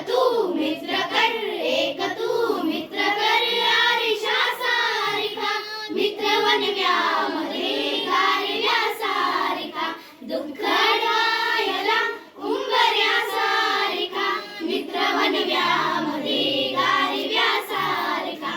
तू मित्र कर, एक तू मित्र कर, आरिषा सारिका मित्र वनव्यामध्ये गारव्या सारिका, दुःख अडवायला उंबऱ्या सारिका मित्र वनव्यामध्ये गारव्या सारिका,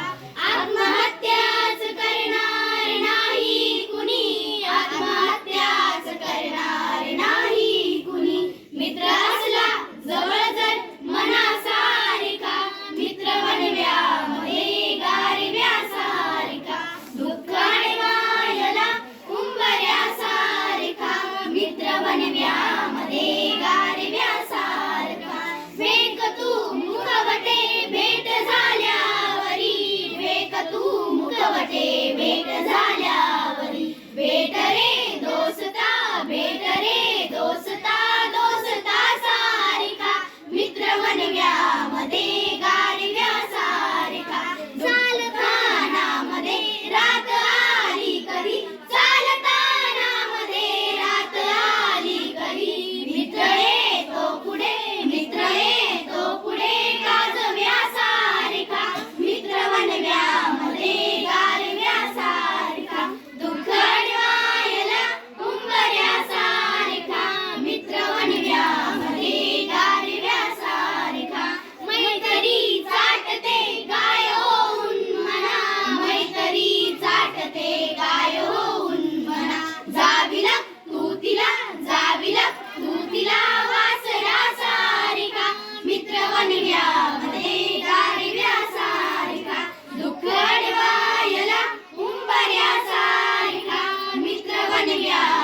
आत्महत्याच करणार नाही कुणी, आत्महत्याच करणार नाही कुणी, मित्र असला जवळ जर मनासारिका मित्र वनव्यामध्ये गारव्या सारिका, दुःख अडवायला उंबऱ्या सारिका मित्र वनव्यामध्ये गारव्या सारिका, फेक तू मुखवटे भेट झाल्यावरी, फेक तू मुखवटे भेट झाल्यावरी, भेट रे दोस्ता, भेट रे दोस्ता, दोस्ता सारिका मित्र वनव्यामध्ये गारव्या सारिका, चालतानामध्ये रात आली कधी, चालतानामध्ये रात आली कधी, मित्र येतो पुढे, मित्र येतो पुढे, गाजव्या सारिका मित्र वनव्यामध्ये गारव्या सारिका, दुःख अडवायला उंबऱ्या सारिका मित्र वनव्यामध्ये गारव्या सारिका, मैत्री चाटते गाय होऊन मना, मैत्री चाटते गाय होऊन मना, जाविला तू तिला, जाविला तू तिला, वासरा सारिका मित्र वनव्यामध्ये गारव्या सारिका, दुःख अडवायला उंबऱ्या सारिका मित्र वनव्या